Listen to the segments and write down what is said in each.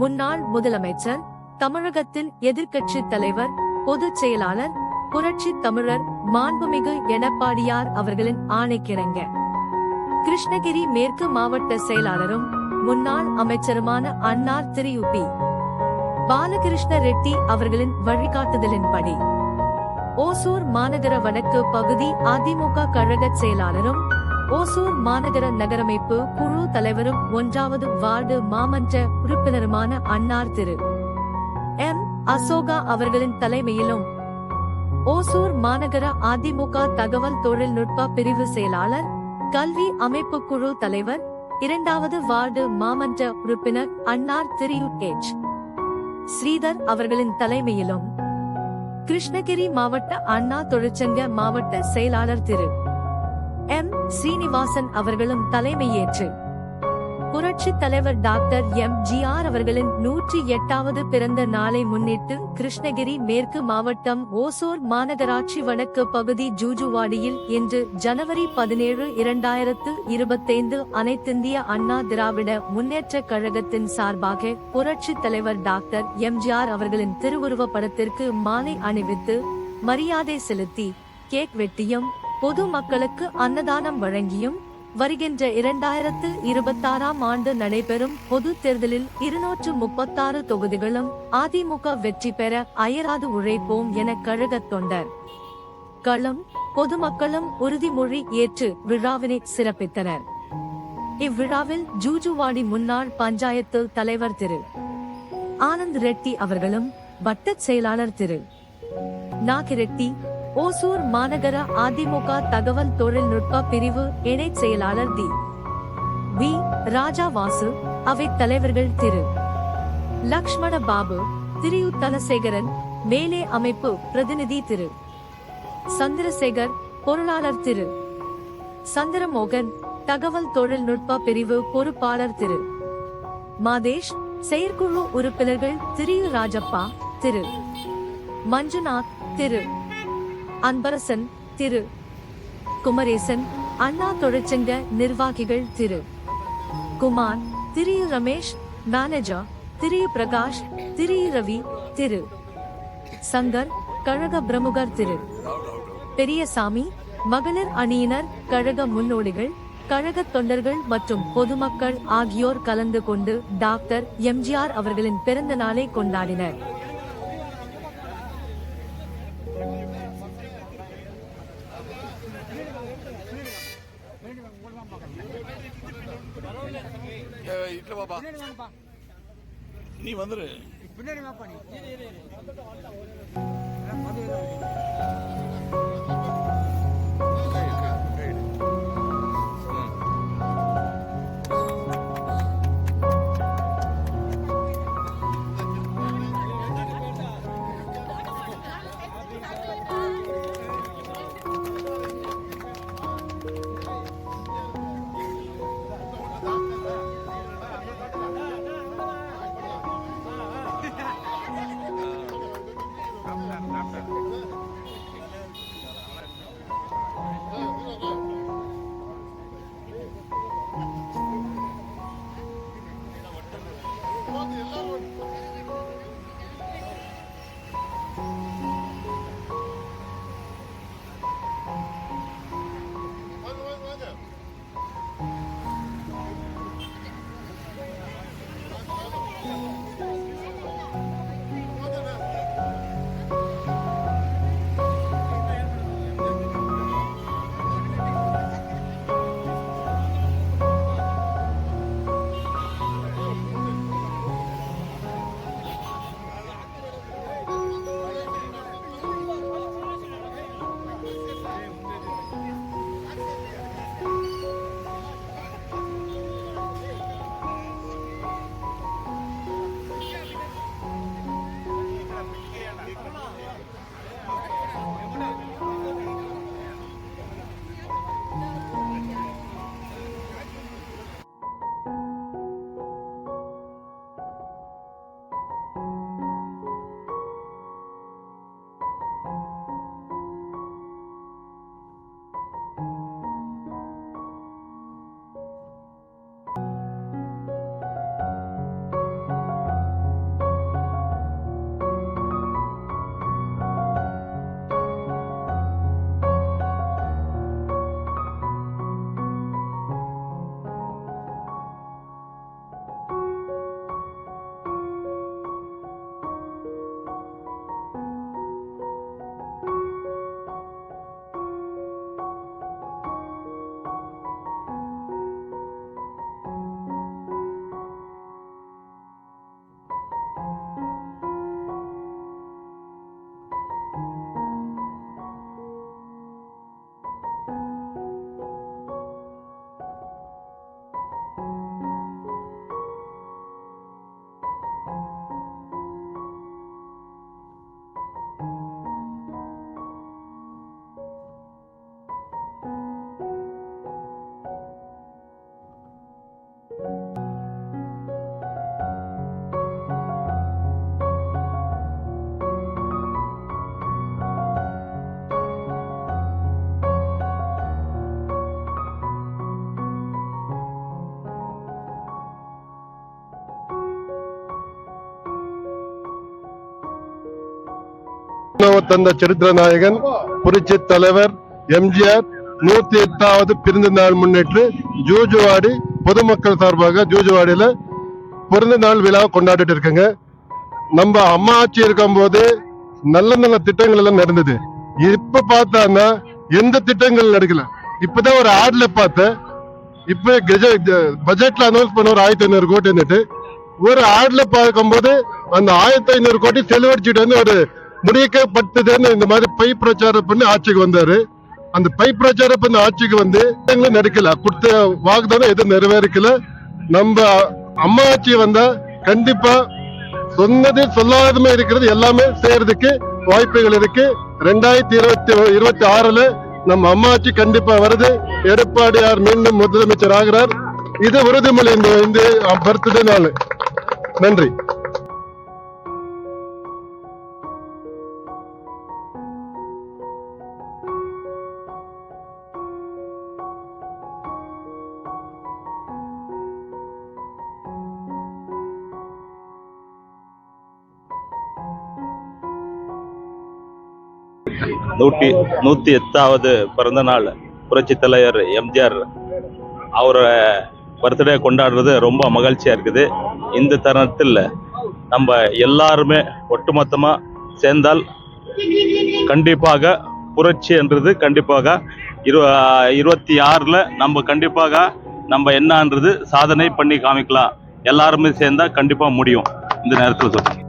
முன்னாள் முதலமைச்சர், தமிழகத்தின் எதிர்க்கட்சித் தலைவர், பொதுச் செயலாளர், புரட்சித் தமிழர் மாண்புமிகு எடப்பாடியார் அவர்களின் ஆணைக்கிணங்க கிருஷ்ணகிரி மேற்கு மாவட்ட செயலாளரும் முன்னாள் அமைச்சருமான அன்னார் திரு பி. பாலகிருஷ்ண ரெட்டி அவர்களின் வழிகாட்டுதலின்படி ஓசூர் மாநகர வடக்கு பகுதி அதிமுக கழக செயலாளரும் ஓசூர் மாநகர நகரமைப்பு குழு தலைவரும் 1வது வார்டு மாமன்ற உறுப்பினருமான அன்னார் திரு எம். அசோகா அவர்களின் தலைமையிலும் ஓசூர் மாநகர அதிமுக தகவல் தொழில்நுட்ப பிரிவு செயலாளர், கல்வி அமைப்பு குழு தலைவர், 2வது வார்டு மாமன்ற உறுப்பினர் அன்னார் திரு எச். ஸ்ரீதர் அவர்களின் தலைமையிலும் கிருஷ்ணகிரி மாவட்ட அண்ணா தொழிற்சங்க மாவட்ட செயலாளர் திரு எம். ஸ்ரீனிவாசன் அவர்களும் தலைமையேற்று புரட்சித் தலைவர் டாக்டர் எம்.ஜி.ஆர். அவர்களின் 108வது பிறந்த நாளை முன்னிட்டு கிருஷ்ணகிரி மேற்கு மாவட்டம் ஓசூர் மாநகராட்சி வடக்கு பகுதி ஜூஜுவாடியில் இன்று ஜனவரி 17, 2025 அனைத்திந்திய அண்ணா திராவிட முன்னேற்றக் கழகத்தின் சார்பாக புரட்சித் தலைவர் டாக்டர் எம்.ஜி.ஆர். அவர்களின் திருவுருவப் படத்திற்கு மாலை அணிவித்து மரியாதை செலுத்தி கேக் வெட்டியும் பொது மக்களுக்கு அன்னதானம் வழங்கியும் வருகின்ற 2026ஆம் ஆண்டு நடைபெறும் பொது தேர்தலில் 236 தொகுதிகளும் அதிமுக வெற்றி பெற அயராது உழைப்போம் என கழகத் தொண்டர் களும் பொதுமக்களும் உறுதிமொழி ஏற்று விழாவினை சிறப்பித்தனர். இவ்விழாவில் ஜூஜுவாடி முன்னாள் பஞ்சாயத்து தலைவர் திரு ஆனந்த் ரெட்டி அவர்களும் வட்டச் செயலாளர் திரு நாகிரெட்டி, ஓசூர் மாநகர அதிமுக தகவல் தொழில்நுட்ப பிரிவு இணைச் செயலாளர் தி. வி. ராஜா வாசு, அவைத் தலைவர்கள் திரு லக்ஷ்மண பாபு, திரு தனசேகரன், மேலே அமைப்பு பிரதிநிதி திரு சந்திரசேகர், பொருளாளர் திரு சந்திரமோகன், தகவல் தொழில்நுட்ப பிரிவு பொறுப்பாளர் திரு மாதேஷ், செயற்குழு உறுப்பினர்கள் திரு ராஜப்பா, திரு மஞ்சுநாத், திரு அன்பரசன், திரு குமரேசன், அண்ணா தொழிற்சங்க நிர்வாகிகள் திரு குமார், திரு ரமேஷ், மேனேஜர் திரு பிரகாஷ், திரு ரவி, திரு சங்கர், கழக பிரமுகர் திரு பெரியசாமி, மகளிர் அணியினர், கழக முன்னோடிகள், கழகத் தொண்டர்கள் மற்றும் பொதுமக்கள் ஆகியோர் கலந்து கொண்டு டாக்டர் எம்.ஜி.ஆர். அவர்களின் பிறந்த நாளை கொண்டாடினர். நீ வந்துரு பின்னாடி வாப்பா நீ. கனவு தந்த சரித்திர நாயகன் புரட்சி தலைவர் எம்ஜிஆர் 108வது பிறந்த நாள் முன்னிட்டு ஜூஜுவாடி பொதுமக்கள் சார்பாக ஜூஜுவாடியில பிறந்த நாள் விழா கொண்டாடிட்டு இருக்கங்க. நம்ம அம்மா ஆட்சி இருக்கும் போது நல்ல நல்ல திட்டங்கள் எல்லாம் நடந்தது. இப்ப பார்த்தான்னா எந்த திட்டங்கள் நடக்கல. இப்பதான் ஒரு ஆட்ல பார்த்தேன். இப்ப பட்ஜெட்ல அனௌன்ஸ் பண்ண ஒரு 1500 கோடி இருந்துட்டு ஒரு ஆட்ல பார்க்கும்போது அந்த 1500 கோடி செலவழிச்சுட்டு வந்து ஒரு முடிக்கப்பட்டதுன்னு இந்த மாதிரி பை பிரச்சாரம் பண்ணி ஆட்சிக்கு வந்தாரு. அந்த பை பிரச்சாரம் பண்ணி ஆட்சிக்கு வந்து நடக்கல, கொடுத்த வாக்குதானம் எதுவும் நிறைவேறிக்கல. நம்ம அம்மா ஆட்சி வந்தா கண்டிப்பா சொன்னது சொல்லாதமே இருக்கிறது எல்லாமே செய்யறதுக்கு வாய்ப்புகள் இருக்கு. 2026ல நம்ம அம்மா ஆட்சி கண்டிப்பா வருது. எடப்பாடியார் மீண்டும் முதலமைச்சர் ஆகிறார். இது உறுதிமொழி இந்த பர்த்டே நாள். நன்றி. நூற்றி 108வது பிறந்த நாள் புரட்சி தலைவர் எம்ஜிஆர் அவரை பர்த்டே கொண்டாடுறது ரொம்ப மகிழ்ச்சியா இருக்குது. இந்த தருணத்தில் நம்ம எல்லாருமே ஒட்டுமொத்தமா சேர்ந்தால் கண்டிப்பாக புரட்சி என்றது கண்டிப்பாக 26ல நம்ம கண்டிப்பாக நம்ம என்னன்றது சாதனை பண்ணி காமிக்கலாம். எல்லாருமே சேர்ந்தா கண்டிப்பா முடியும். இந்த நேரத்தில் சொல்றேன்.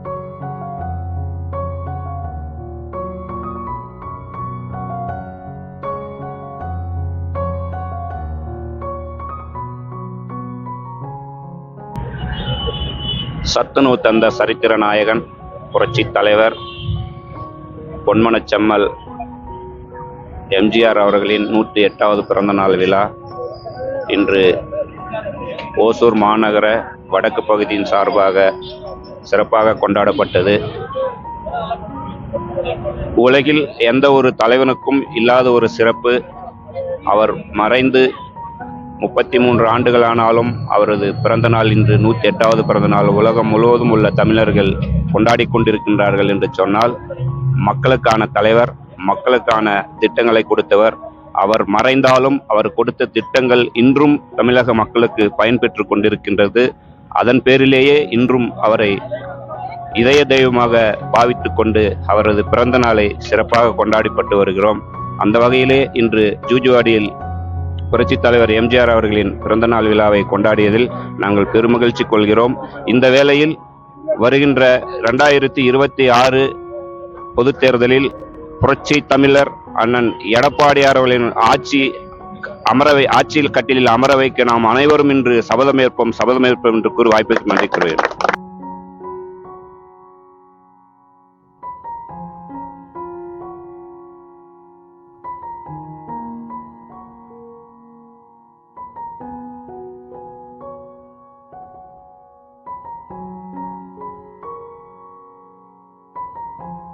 சத்துணவு தந்த சரித்திர நாயகன் புரட்சி தலைவர் பொன்மனச்செம்மல் எம்ஜிஆர் அவர்களின் 108வது பிறந்த நாள் விழா இன்று ஓசூர் மாநகர வடக்கு பகுதியின் சார்பாக சிறப்பாக கொண்டாடப்பட்டது. உலகில் எந்த ஒரு தலைவனுக்கும் இல்லாத ஒரு சிறப்பு. அவர் மறைந்து 33 ஆண்டுகளானாலும் அவரது பிறந்த நாள் இன்று 108வது பிறந்த நாள் உலகம் முழுவதும் உள்ள தமிழர்கள் கொண்டாடி கொண்டிருக்கின்றார்கள் என்று சொன்னால் மக்களுக்கான தலைவர், மக்களுக்கான திட்டங்களை கொடுத்தவர். அவர் மறைந்தாலும் அவர் கொடுத்த திட்டங்கள் இன்றும் தமிழக மக்களுக்கு பயன்பெற்று கொண்டிருக்கின்றது. அதன் பேரிலேயே இன்றும் அவரை இதய தெய்வமாக பாவித்து கொண்டு அவரது பிறந்த நாளை சிறப்பாக கொண்டாடிப்பட்டு வருகிறோம். அந்த வகையிலே இன்று ஜூஜுவாடியில் புரட்சி தலைவர் எம்ஜிஆர் அவர்களின் பிறந்தநாள் விழாவை கொண்டாடியதில் நாங்கள் பெருமகிழ்ச்சி கொள்கிறோம். இந்த வேளையில் வருகின்ற 2026 பொதுத் தேர்தலில் புரட்சி தமிழர் அண்ணன் எடப்பாடியார் அவர்களின் ஆட்சியில் கட்டிலில் அமர வைக்க நாம் அனைவரும் இன்று சபதமேற்போம் என்று கூறி வாய்ப்புக்கு நன்றி கூறுகிறேன்.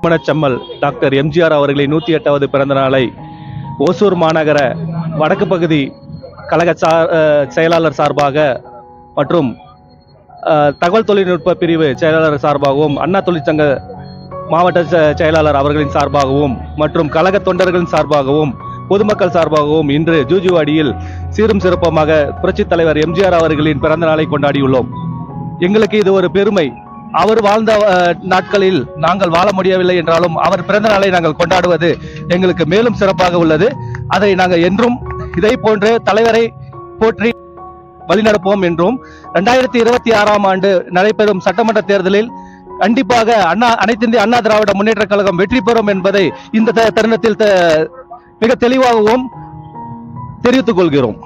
பொன்மனச்செம்மல் டாக்டர் எம்ஜிஆர் அவர்களின் 108வது பிறந்த நாளை ஓசூர் மாநகர வடக்கு பகுதி கழக செயலாளர் சார்பாக மற்றும் தகவல் தொழில்நுட்ப பிரிவு செயலாளர் சார்பாகவும், அண்ணா தொழிற்சங்க மாவட்ட செயலாளர் அவர்களின் சார்பாகவும் மற்றும் கழக தொண்டர்களின் சார்பாகவும் பொதுமக்கள் சார்பாகவும் இன்று ஜூஜுவாடியில் சீரும் சிறப்புமாக புரட்சித் தலைவர் எம்ஜிஆர் அவர்களின் பிறந்த நாளை கொண்டாடியுள்ளோம். எங்களுக்கு இது ஒரு பெருமை. அவர் வாழ்ந்த நாட்களில் நாங்கள் வாழ முடியவில்லை என்றாலும் அவர் பிறந்த நாளை நாங்கள் கொண்டாடுவது எங்களுக்கு மேலும் சிறப்பாக உள்ளது. அதை நாங்கள் என்றும் இதை போன்ற தலைவரை போற்றி வழிநடப்போம் என்றும் 2026ஆம் ஆண்டு நடைபெறும் சட்டமன்ற தேர்தலில் கண்டிப்பாக அனைத்து இந்திய அண்ணா திராவிட முன்னேற்ற கழகம் வெற்றி பெறும் என்பதை இந்த தருணத்தில் மிக தெளிவாகவும் தெரிவித்துக் கொள்கிறோம்.